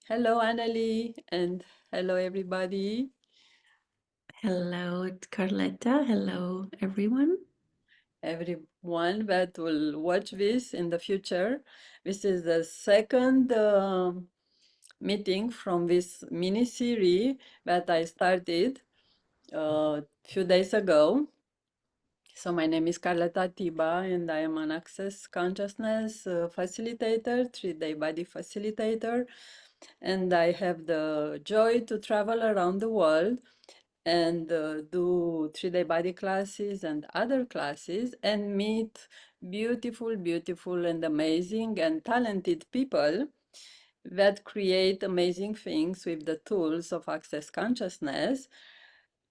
Hello, Anne-Ly, and hello, everybody. Hello, Carleta. Hello, everyone. Everyone that will watch this in the future. This is the second meeting from this mini series that I started a few days ago. So my name is Carleta Tiba, and I am an Access Consciousness facilitator, 3-day body facilitator, and I have the joy to travel around the world and do 3-day body classes and other classes and meet beautiful and amazing and talented people that create amazing things with the tools of Access Consciousness.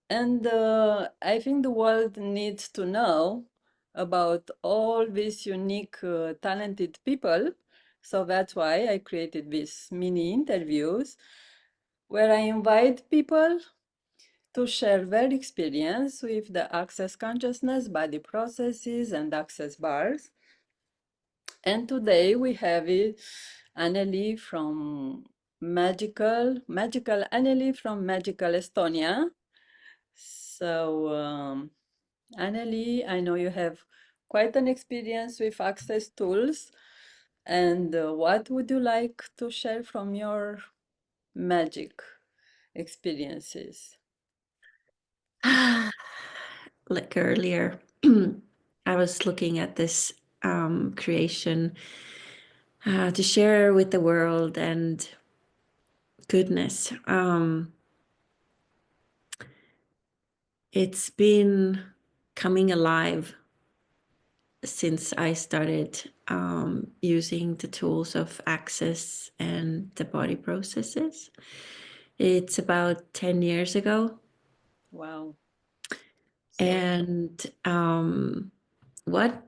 And I think the world needs to know about all these unique, talented people. So that's why I created these mini interviews where I invite people to share their experience with the Access Consciousness body processes and access bars. And today we have it, Anne-Ly from magical Anne-Ly from magical Estonia. So, Anne-Ly, I know you have quite an experience with access tools. And what would you like to share from your magic experiences? Like earlier, I was looking at this creation to share with the world, and goodness, it's been coming alive since I started using the tools of access and the body processes. It's about 10 years ago. Wow. So, And what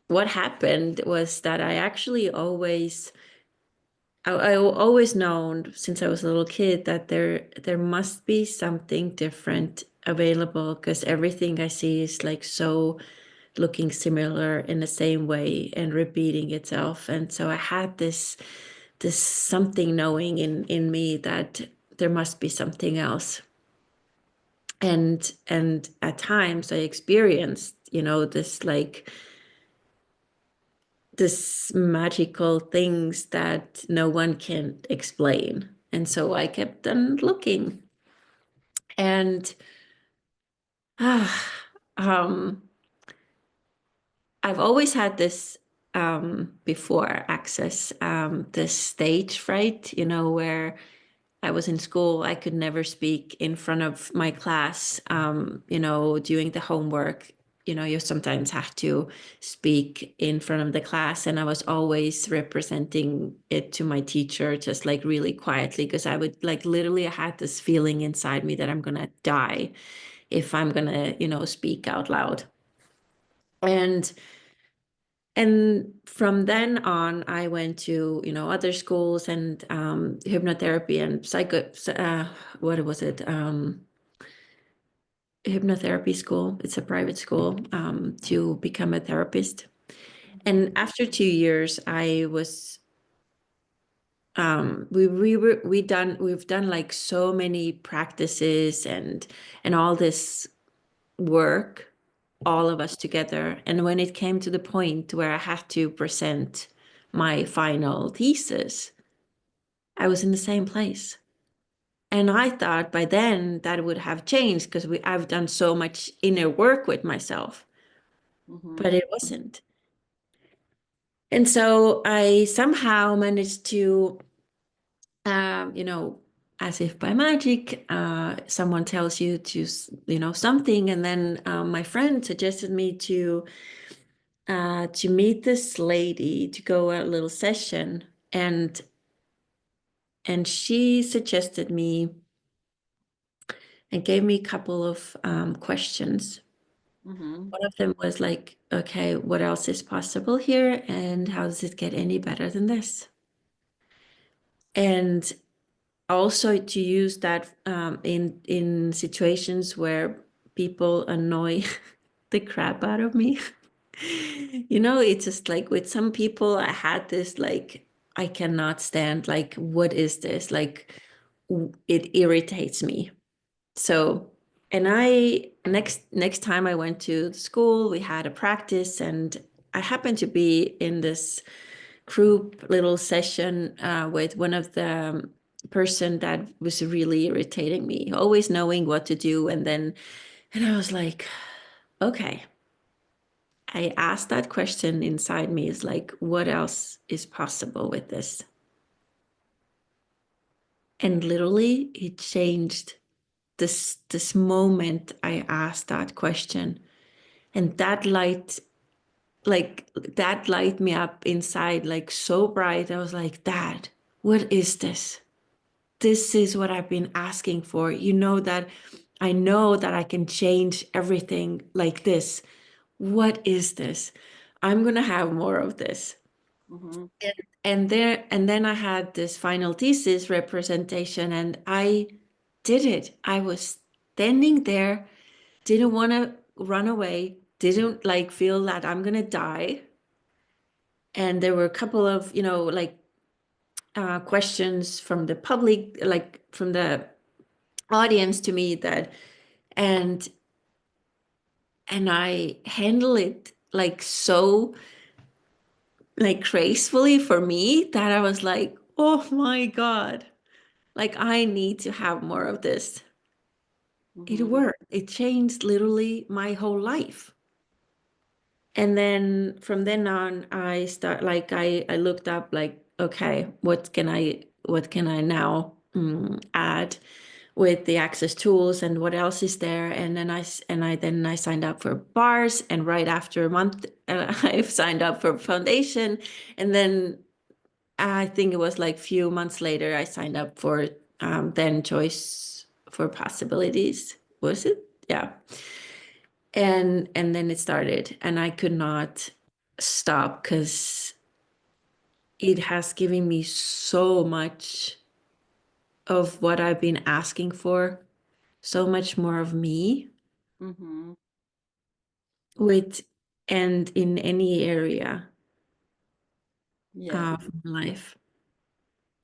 what happened was that I actually I always known since I was a little kid that there must be something different available, because everything I see is like so looking similar in the same way and repeating itself. And so I had this something knowing in me that there must be something else. And at times I experienced, this magical things that no one can explain. And so I kept on looking. And ah, um, I've always had this before access, this stage fright, where I was in school, I could never speak in front of my class, doing the homework. You sometimes have to speak in front of the class, and I was always representing it to my teacher, just like really quietly, because I would like literally, I had this feeling inside me that I'm gonna die if I'm gonna, speak out loud. And from then on, I went to, other schools and hypnotherapy and what was it? Hypnotherapy school. It's a private school to become a therapist. mhm. And after 2 years, I was we've done like so many practices and all this work, all of us together. And when it came to the point where I had to present my final thesis, I was in the same place. And I thought by then that would have changed because I've done so much inner work with myself, but Mhm. it wasn't. And so I somehow managed to, um, you know, as if by magic, someone tells you to, something. And then my friend suggested me to meet this lady to go a little session, and she suggested me and gave me a couple of questions. Mhm. One of them was like, okay, what else is possible here, and how does it get any better than this? And also to use that in situations where people annoy the crap out of me. It's just like with some people, I had this like I cannot stand. Like, what is this? Like, it irritates me. So, and I next time I went to the school, we had a practice, and I happened to be in this group little session with one of the person that was really irritating me, always knowing what to do, and I was like, okay. I asked that question inside me, is like, what else is possible with this? And literally it changed this moment I asked that question. And that light, like that light me up inside, like so bright. I was like, Dad, what is this? This is what I've been asking for. You know that I can change everything like this. What is this? I'm gonna have more of this. Mm-hmm. And then I had this final thesis representation, and I did it. I was standing there, didn't want to run away, didn't like feel that I'm gonna die. And there were a couple of, like questions from the public, like from the audience to me, and and I handle it like so like gracefully for me, that I was like, oh my God, like I need to have more of this. It Mm-hmm. worked. It changed literally my whole life. And then from then on, I looked up like, okay, what can I now add with the access tools, and what else is there? And then I signed up for bars, and right after a month, I've signed up for foundation, and then I think it was like few months later, I signed up for then choice for possibilities. Was it? Yeah. And then it started, and I could not stop because it has given me so much of what I've been asking for, so much more of me Mm-hmm. with and in any area Yes. of my life.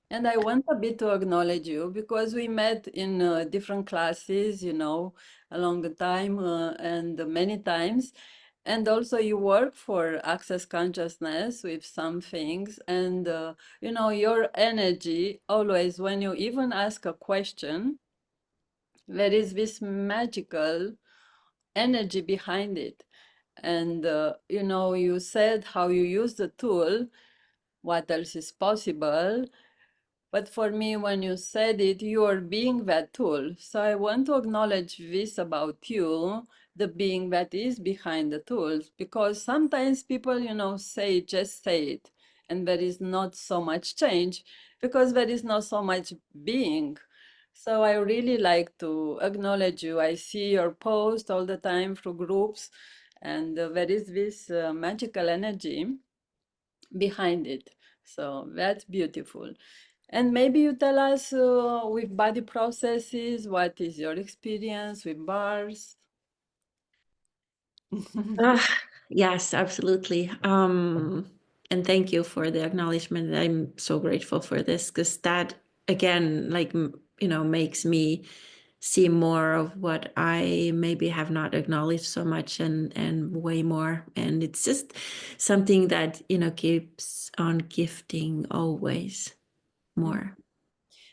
And I want a bit to acknowledge you because we met in different classes, along the time and many times. And also you work for access consciousness with some things. And, your energy always, when you even ask a question, there is this magical energy behind it. And, you said how you use the tool, what else is possible. But for me, when you said it, you are being that tool. So I want to acknowledge this about you, the being that is behind the tools, because sometimes people, just say it, and there is not so much change because there is not so much being. So I really like to acknowledge you. I see your post all the time through groups, and there is this magical energy behind it. So that's beautiful. And maybe you tell us with body processes, what is your experience with bars? Ah, yes, absolutely. And thank you for the acknowledgement. I'm so grateful for this, because that again, like, makes me see more of what I maybe have not acknowledged so much, and way more. And it's just something that, keeps on gifting always Mm. more.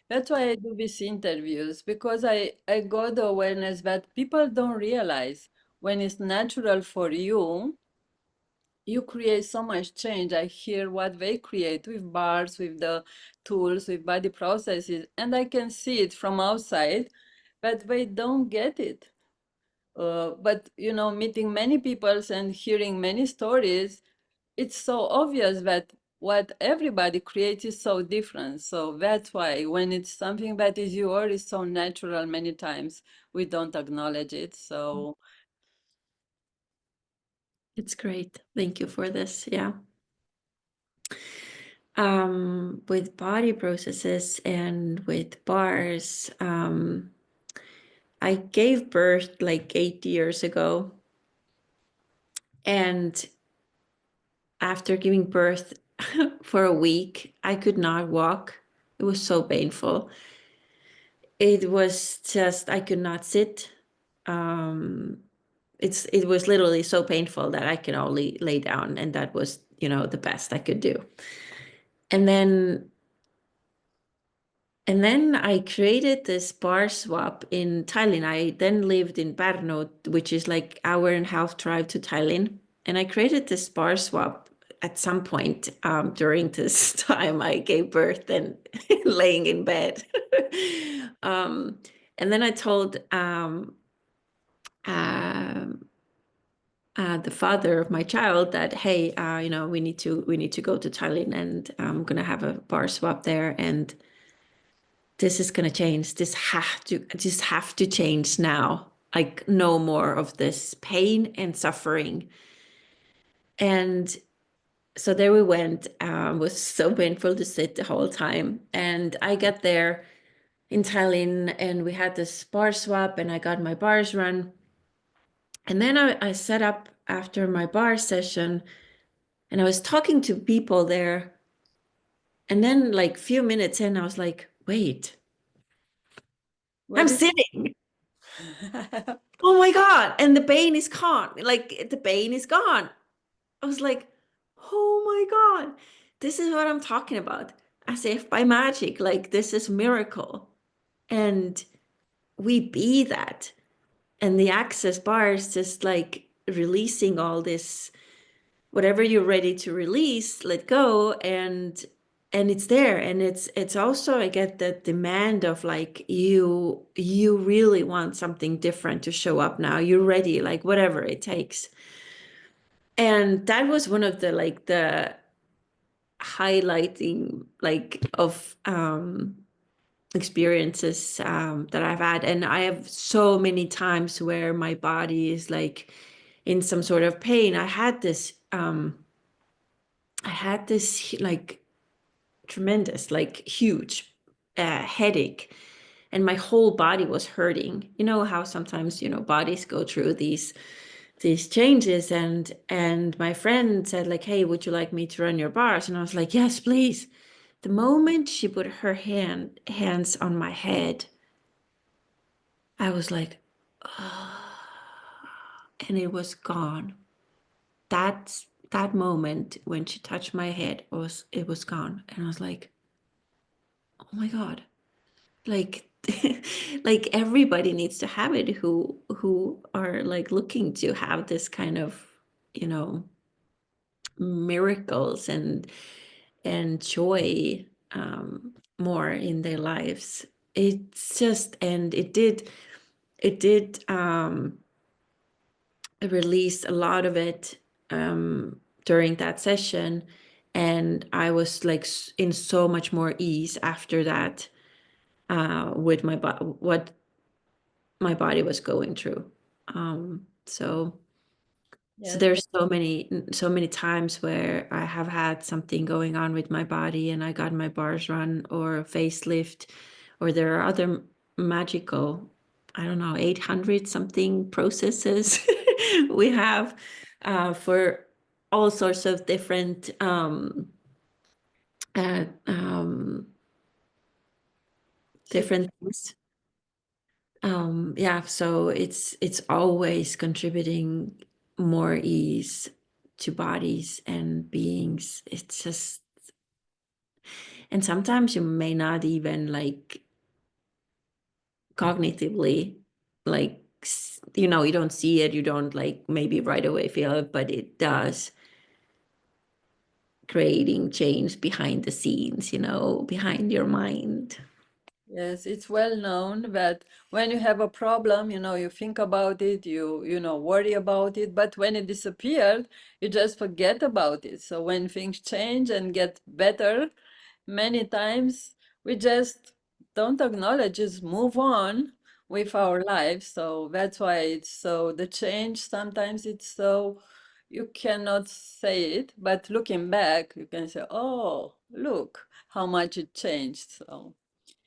That's why I do these interviews because I got the awareness that people don't realize when it's natural for you, you create so much change. I hear what they create with bars, with the tools, with body processes, and I can see it from outside, but they don't get it. But meeting many people and hearing many stories, it's so obvious that what everybody creates is so different. So that's why when it's something that is yours, is so natural, many times we don't acknowledge it. So It's great. Thank you for this. Yeah. With body processes and with bars, I gave birth like 8 years ago. And after giving birth, for a week. I could not walk. It was so painful. It was just, I could not sit. Um, it was literally so painful that I could only lay down, and that was, the best I could do. And then I created this bar swap in Tallinn. I then lived in Pärnu, which is like hour and a half drive to Tallinn. And I created this bar swap at some point during this time I gave birth and laying in bed. um, and then I told um, the father of my child that, hey, we need to go to Tallinn, and I'm gonna have a bar swap there, and this is gonna change. This have to change now. Like, no more of this pain and suffering. And so there we went. Was so painful to sit the whole time. And I got there in Tallinn, and we had this bar swap, and I got my bars run. And then I set up after my bar session, and I was talking to people there. And then, like, few minutes in, I was like, wait, I'm What is sitting. Oh my God. And the pain is gone. Like, the pain is gone. I was like, oh my God, this is what I'm talking about. As if by magic, like, this is miracle. And we be that. And the access bar is just like releasing all this, whatever you're ready to release, let go, and it's there. And it's also, I get that demand of, like, you really want something different to show up now. You're ready, like, whatever it takes. And that was one of the, like, the highlighting, like, of experiences that I've had. And I have so many times where my body is like in some sort of pain. I had this like tremendous, like, huge headache, and my whole body was hurting. You know how sometimes, bodies go through these changes. And my friend said, like, hey, would you like me to run your bars? And I was like, yes, please. The moment she put her hands on my head, I was like, oh, and it was gone. That moment when she touched my head, it was gone. And I was like, oh my God. Like, like, everybody needs to have it who are, like, looking to have this kind of, you know, miracles and joy more in their lives. It's just, and it did release a lot of it during that session. And I was, like, in so much more ease after that with what my body was going through. So yes, there's so many times where I have had something going on with my body, and I got my bars run or facelift, or there are other magical, I don't know, 800 something processes we have for all sorts of different uh, um, different things. Yeah, so it's always contributing more ease to bodies and beings. It's just, and sometimes you may not even, like, cognitively, like, you don't see it, you don't, like, maybe right away feel it, but it does, creating change behind the scenes, behind your mind. yes, it's well known that when you have a problem, you think about it, worry about it, but when it disappeared, you just forget about it. So when things change and get better, many times we just don't acknowledge, just move on with our lives. So that's why the change sometimes it's so, you cannot say it, but looking back, you can say, oh, look how much it changed. So.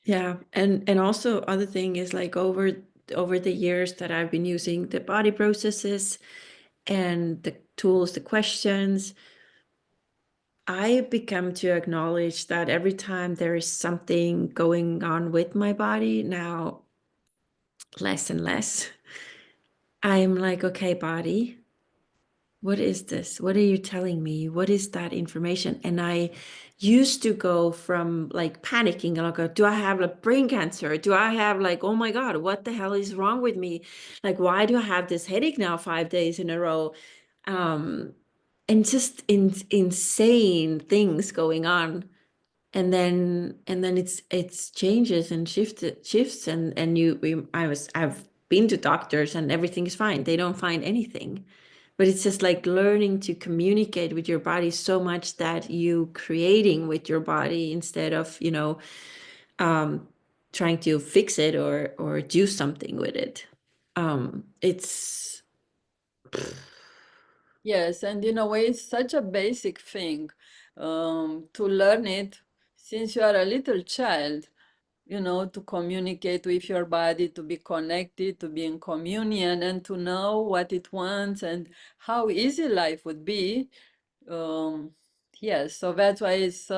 Yeah, and also other thing is, like, over the years that I've been using the body processes and the tools, the questions, I become to acknowledge that every time there is something going on with my body, now less and less, I'm like, okay, body, what is this? What are you telling me? What is that information? And I used to go from like panicking and I'll go, do I have like brain cancer? Do I have like, oh my God, what the hell is wrong with me? Like, why do I have this headache now 5 days in a row? Um, and just insane things going on. And then it's changes and shifts and I've been to doctors and everything is fine. They don't find anything. But it's just like learning to communicate with your body so much that you creating with your body instead of, um, trying to fix it or do something with it. It's Yes, and in a way, it's such a basic thing to learn it since you are a little child, to communicate with your body, to be connected, to be in communion, and to know what it wants and how easy life would be. Um, yes, so that's why it's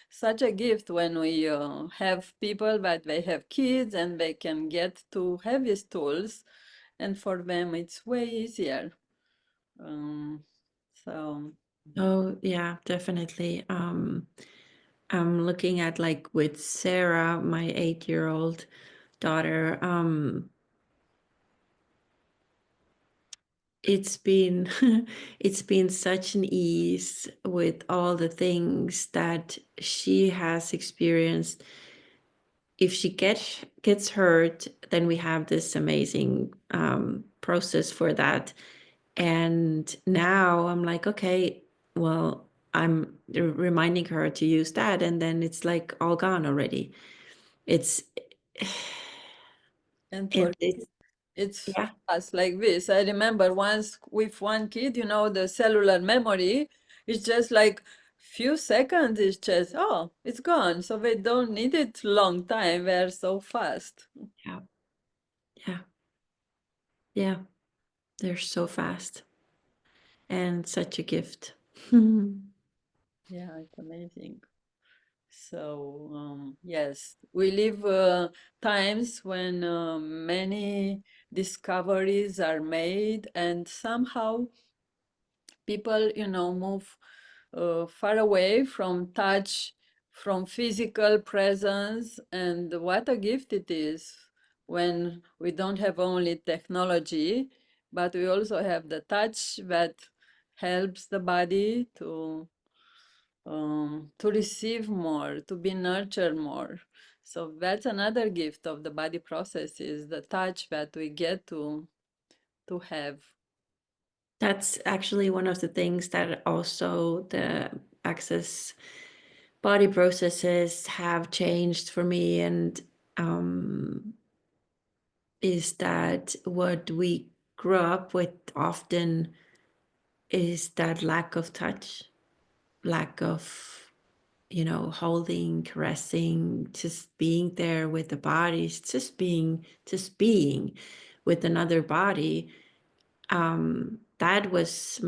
such a gift when we have people that they have kids and they can get to have these tools, and for them it's way easier. Um, so oh yeah, definitely. I'm looking at like with Sarah, my 8-year-old daughter. It's been it's been such an ease with all the things that she has experienced. If she gets hurt, then we have this amazing process for that. And now I'm like, okay, well, I'm reminding her to use that, and then it's like all gone already. It's and and for it's it's yeah, fast like this. I remember once with one kid, the cellular memory is just like few seconds, it's just, oh, it's gone. So they don't need it long time. They're so fast. yeah, yeah, yeah. They're so fast and such a gift. Yeah, it's amazing. So, yes, we live times when many discoveries are made, and somehow people, move far away from touch, from physical presence, and what a gift it is when we don't have only technology, but we also have the touch that helps the body to receive more, to be nurtured more. So that's another gift of the body process is the touch that we get to have. That's actually one of the things that also the access body processes have changed for me, and um, is that what we grew up with often is that lack of touch, lack of, holding, caressing, just being there with the bodies, just being with another body. That was,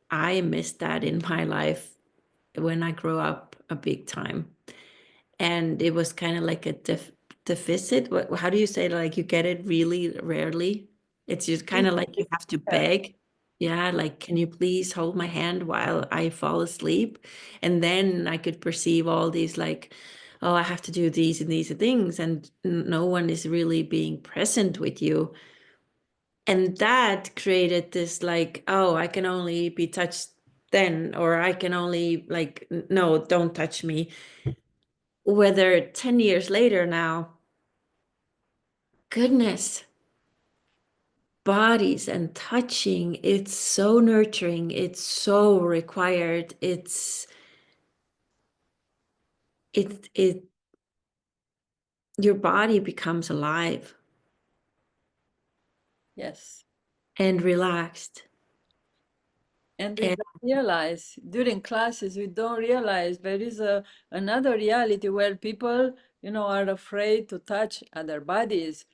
I missed that in my life when I grew up a big time. And it was kind of like a deficit. How do you say, like, you get it really rarely? It's just kind of like you have to Yeah. beg. Yeah, like, can you please hold my hand while I fall asleep? And then I could perceive all these, like, oh, I have to do these and these things, and no one is really being present with you. And that created this, like, oh, I can only be touched then, or I can only, like, no, don't touch me. Whether 10 years later now, goodness, bodies and touching, it's so nurturing, it's so required. It your body becomes alive Yes. and relaxed. And we And don't realize during classes, we don't realize there is another reality where people, are afraid to touch other bodies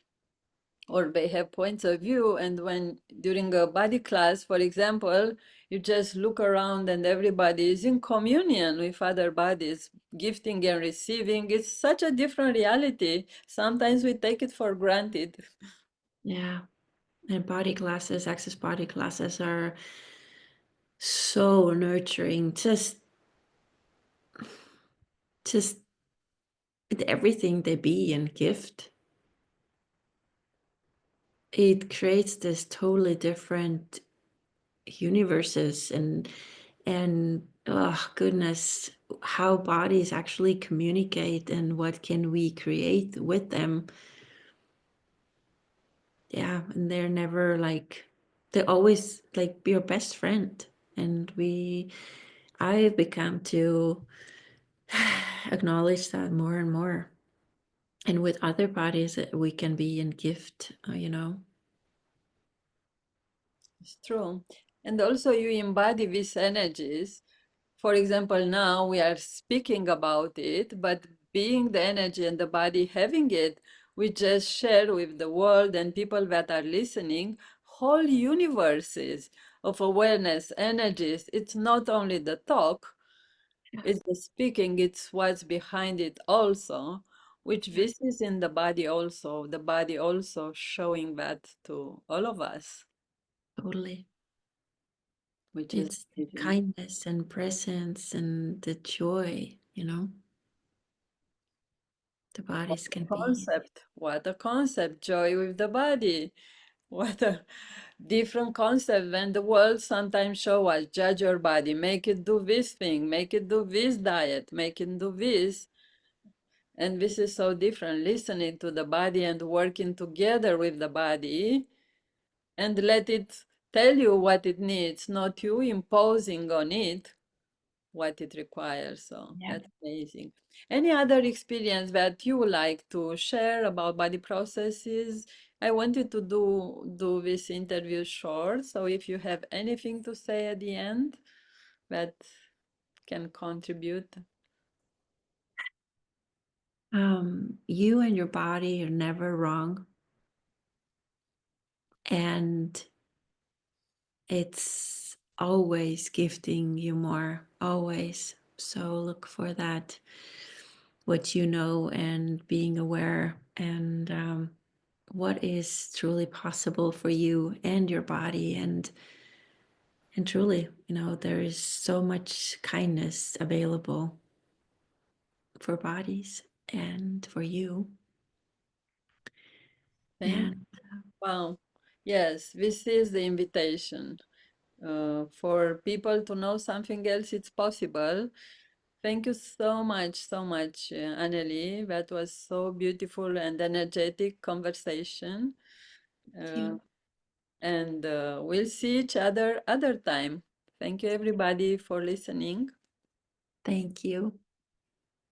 or they have points of view. And when during a body class, for example, You just look around and everybody is in communion with other bodies, gifting and receiving. It's such a different reality. Sometimes we take it for granted. Yeah. And body classes, access body classes are so nurturing. Just everything they be and gift. It creates this totally different universes and oh goodness, how bodies actually communicate and what can we create with them. Yeah, and they're never like, they're always like your best friend. And I've become to acknowledge that more and more. And with other bodies, we can be in gift, It's true. And also you embody these energies. For example, now we are speaking about it, but being the energy and the body having it, we just share with the world and people that are listening whole universes of awareness, energies. It's not only the talk, it's Yes, the speaking, it's what's behind it also, which yes, this is in the body also showing that to all of us, totally. which is It's the amazing. kindness and presence and the joy. The bodies can be What a concept, joy with the body. What a different concept when the world sometimes show us, judge your body, make it do this thing, make it do this diet, make it do this. And this is so different, listening to the body and working together with the body and let it tell you what it needs, not you imposing on it what it requires. So yeah. that's amazing. Any other experience that you would like to share about body processes? I wanted to do this interview short, so if you have anything to say at the end that can contribute. You and your body are never wrong, and it's always gifting you more, always. So look for that, what you know, and being aware, and what is truly possible for you and your body, and truly, there is so much kindness available for bodies and for you. Thank And Wow. Yes, this is the invitation for people to know something else. It's possible. Thank you so much, Annelie. That was so beautiful and energetic conversation. thank Uh, you. and we'll see each other other time. Thank you, everybody, for listening. Thank you.